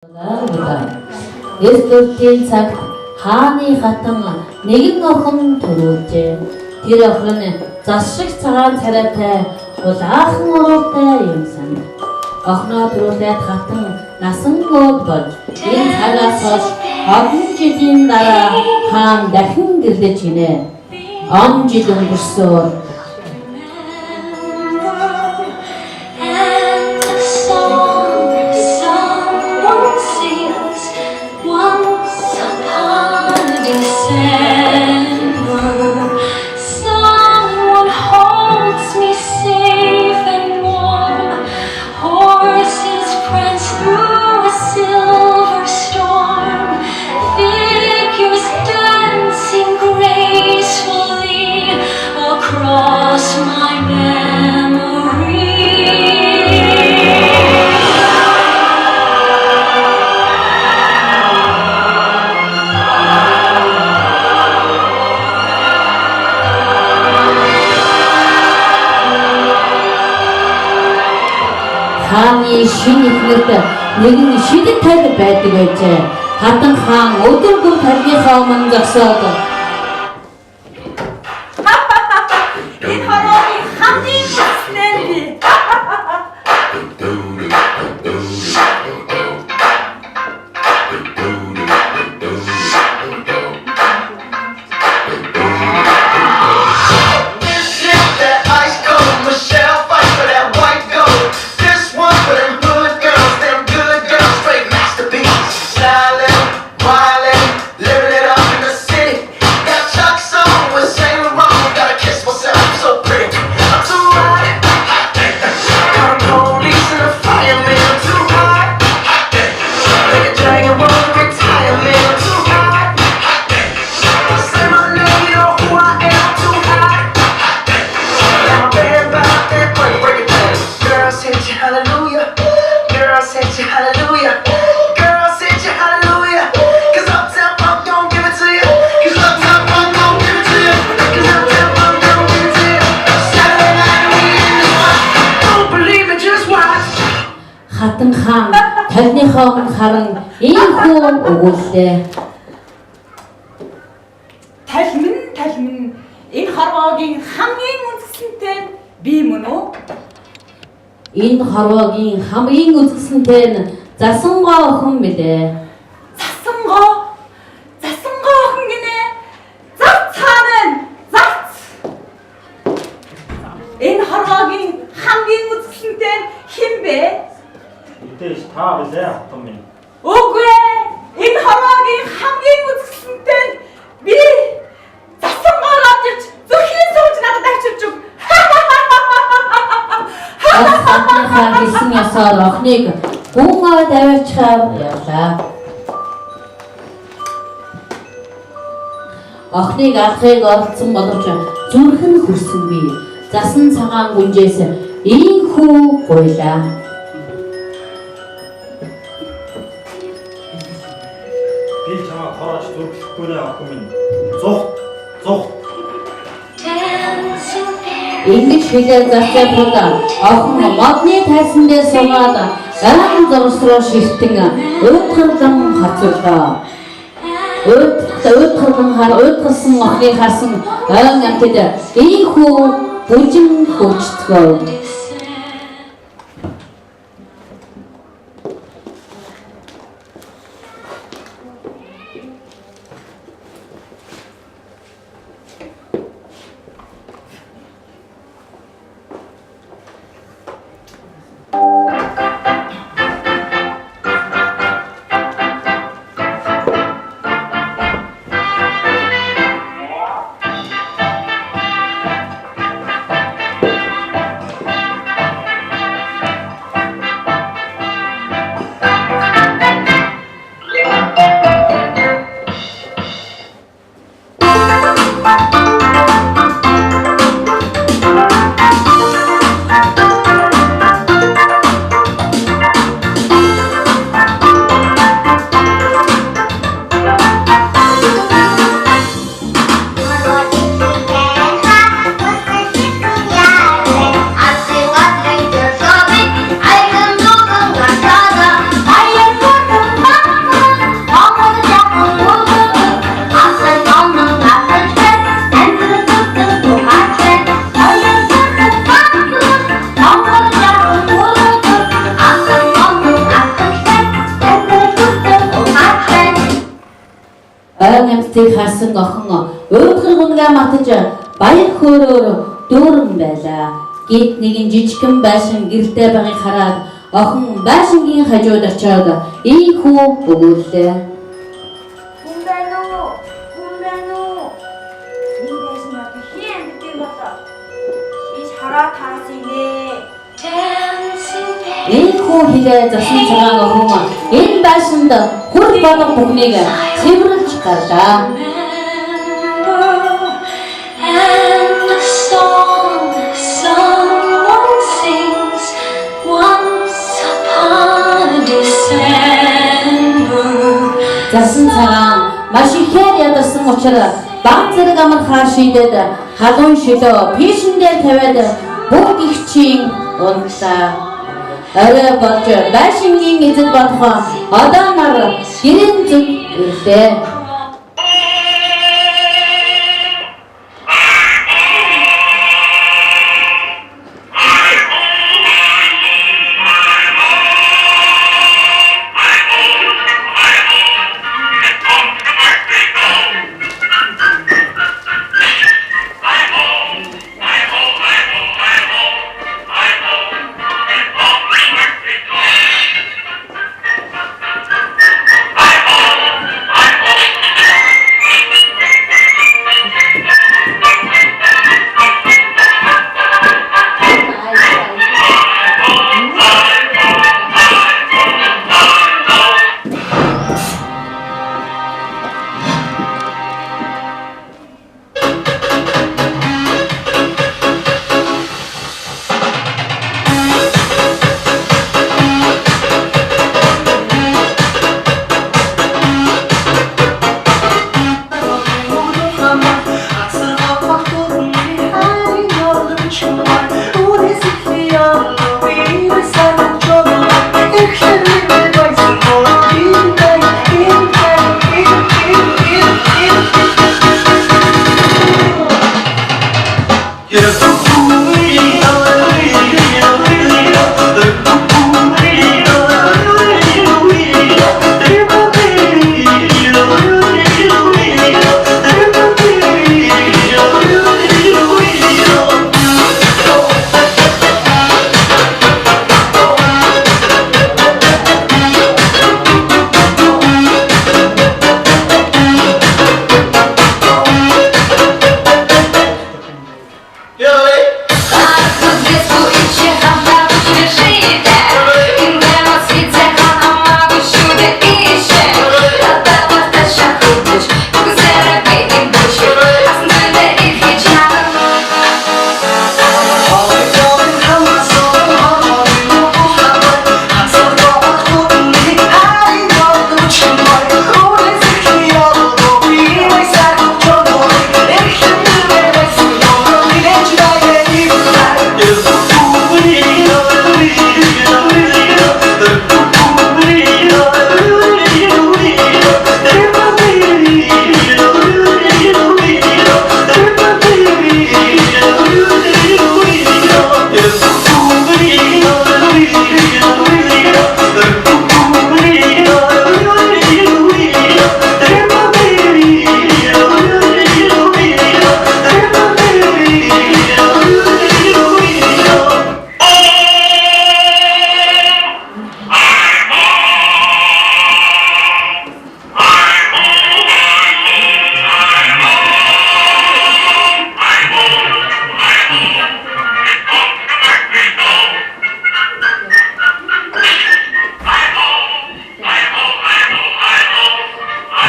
Эс дөрвийн цагт хааны хатан нэгэн охин төрүүлжээ. Тэр охин зас шиг цагаан царайтай улаахан уруутай юм сан. Охиноо төрүүлээд хатан насан гоод болж энэ цагаас хойш олон жилийн дараа хаан дахин гэрлэж гинэ. Он жил өнгөрсөн. Хааны шинэ ихнэрт нэгэн шидэт тал байдаг байжээ. Хатан хаан өдөр бүр таргийнхаа өмнө зогсоод энэ хороогийн хамгийн баснаа би. Хатан хаан тарныхаа өмнө харан ийхүү өгүүллээ. Талмин энэ хорвоогийн хамгийн үндэснэтэй би мөн үү? Энэ хорвоогийн хамгийн үзэсгэлэнтэй нь засангоо охин билээ. Засангоо охин гинэ. Зац хаана? Зац. Энэ хорвоогийн хамгийн үндэснэтэй хэн бэ? Итэш та билээ хатан минь. Үгүй ээ. Энэ хорвоогийн хамгийн үзэсгэлэнтэй би засангоо авчирч зүрхийн сууж надад авчирч өг. Хатныхаа хэлсэн ёсоор охиныг гүн даваачаар явлаа. Охиныг алхахыг оролцсон боловч зүрх нь хүрсэнгүй. Засан цагаан гүнжээс ийхүү гуйлаа. Би чамаа хороож зүрхлэхгүй нэ охин минь. Зүх. Ингэж хэлээд зарцаад охин модны тайсан дээр суугаад айн зурс руу шилтэн уйдхарлан хацуулаа. Уйдхарлсан охиныг харсан ойн амтд ийхүү бүжин хөвчтгөө. нэмтийг харсан охин уудгар гүнгээ матж баяр хөөрөөр дүүрэн байлаа. Гэт нэгэн жижигхэн байшин гэртээ байгааг хараад охин байшингийн хажууд очиод ийхүү өгүүллээ. Хүн байна уу? Хүн байна уу? Энэ байшин одоо хэн гэдэг болоо? Иш хараа таасыне. Ийхүү хэлээ засан цагаан охин энэ байшинд хүр болох бүхнийг цэвэрлж гарлаа. Засан цагаан маш ихээр ядарсан учраас баг зэрэг амархаар шийдээд халуун шилөө пишин дээр тавиад бүгд ихчийн унтаа. Орой болж байшингийн эзэд бодох одоо нар гэрэн зүг ирлээ.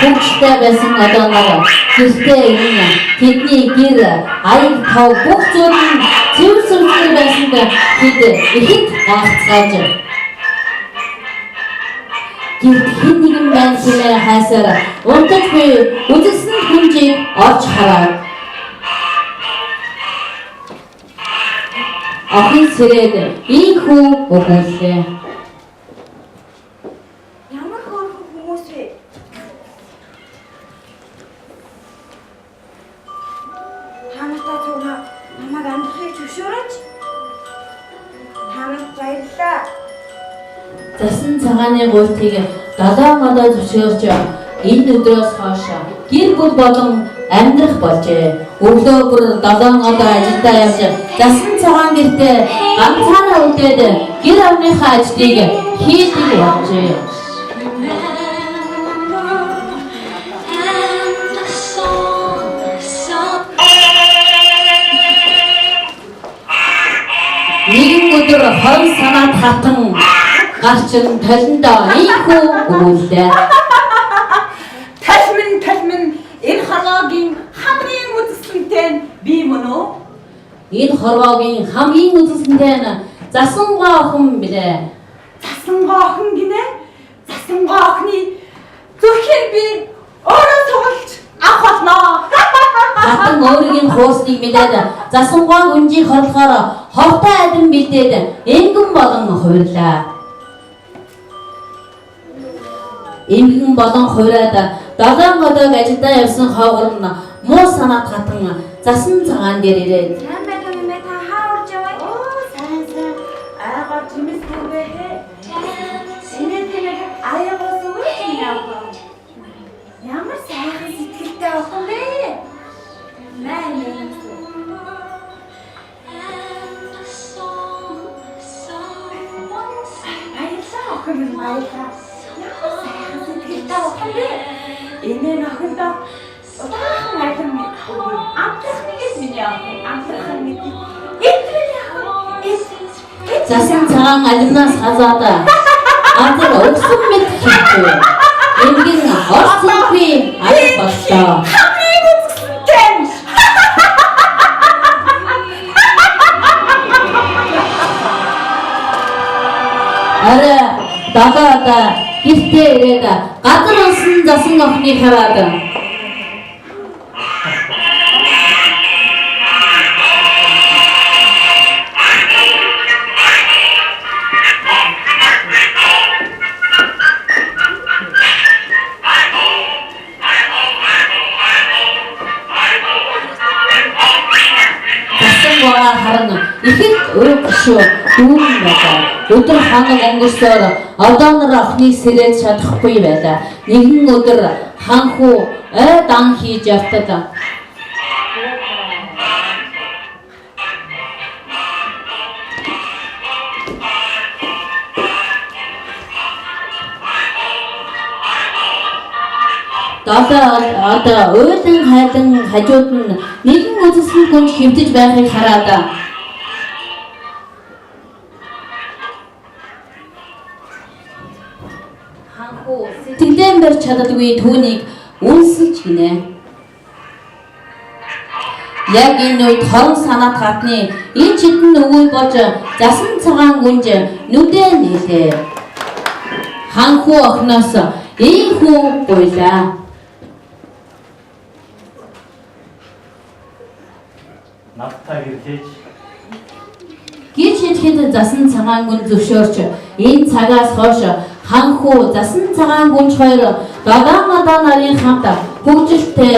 Хүүхдтэй байсан одооноор гэртээ ирнэ. Тэдний гэр аяг тав бүх зүйл нь цэвэр сүртэй байсанд тэд ихэд гайхацгааж. Гэрт хэн нэгэн байна гэмээр хайсаар унтаж буй үзэсгэлэн хүнжийг олж хараад охин сэрээд ийхүү өгүүллээ. Ямар хөөрхөн хүмүүс вэ? Та нартай цугнаа намайг амьдрахыг зөвшөөрөөч. Та нарт баярлалаа. Засан цагааны гуйтыг долоо модоо зөвшөөрч энэ өдрөөс хойш гэр бүл болон амьдрах болжээ. Өглөө бүр 7 одоо ажилдаа явж засан цагаан гэртээ ганцаараа үлдээд гэр орныхаа ажлыг хийдэг болжээ. Нэгэн өдөр хорон санаад хатан гарчин толиндоо ийхүү өгүүлээ. Талмин энэ хорвоогийн хамгийн үзэсгэлэнтэй нь би мөн үү? Энэ хорвоогийн хамгийн үзэсгэлэнтэй нь засангаа охин билээ. Засангаа охин гинэ? Засангаа охины зөвхөн би өөрөө тоглож авах болно. Хатан өөрийн хуусныг мэдээд засангаа гүнжийг хорлохоор хортой адин бэлдээд энгэн болон хувирлаа. Эмгэн болон хувираад 7 годог ажилдаа явсан хоогор нь муу санаад хатан засан цагаан дээр ирээд Сайн байна уу нэ та хаа урж яваа? Оо сайн. Аагаар чимээс бүгээ. Энэтэй аяагаас үгүй яах. Ямар сайхан сэтгэлтэй охин бэ? Наа. Аяалаа охин минь аяалаа. Ямар сайхан сэтгэлтэй охин бэ? Энэ охиндоо удаан айтан амтрах нэгээс миний охин амтрах нэг засан цагаан алимнаас хазаад газар өгсөн мэт хийв. Эмгэн хорсонгүй аль боллоо. хамгийн үзэсгэлэнтэй. Арай дагаад гэртээ ирээд газар унсан засан охиныг хараад харна ихэд өрөг шүү дүүн байлаа. Өдөр ханаг өнгөрсөөр одоонор охиныг сэрээд чадахгүй байлаа. Нэгэн өдөр ханхуу дан хийж явтад одоо уйлан хайдан хажууд нь нэгэн үзэсгэлэн гүнж хөвтөж байхыг хараад ханхуу сэтгэлдээ барьж чаддаггүй түүнийг үнсэлж гинэ. Яг энэ үед хорон санаад хатны энэ чидэн өвөө болж засан цагаан гүнж нүдээ нээлээ. Ханхуу охноос ийхүү гуйлаа. Надтай гэртэж Гэрч хэлэхэд засан цагаан гүн зөвшөөрч энэ цагаас хойш ханхуу засан цагаан гүнж хоёр дадаа нарын хамт хөгжилтэй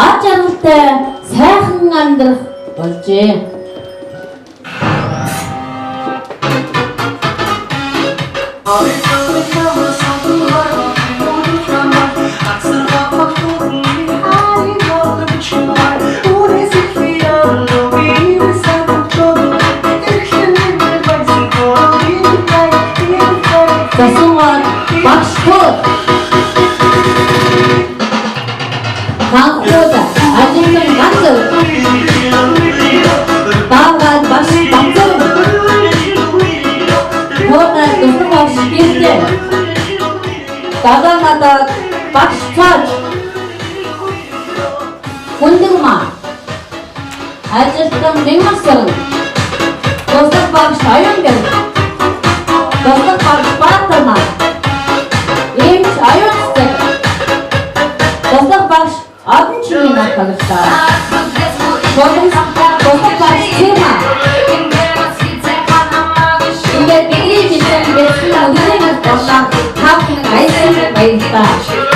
аж аргалтай сайхан амьдрах болжээ. Засангаар багшгүй ханхууд ажиглан ганц баагаад багш багцсан хоолой тусгаж гэртээ дадаа багш цааж хүндэгмаа ажилтан мэмасран тусгаж багш аян гэр Dostlar bağışlatma. İyiymiş ayırsın. Dostlar bağış adın için arkadaşlar. Dostlar bağıştırma. Şimdi bildiğim için besin ödülümüz dostlar. Halkın ayısın bayılsa.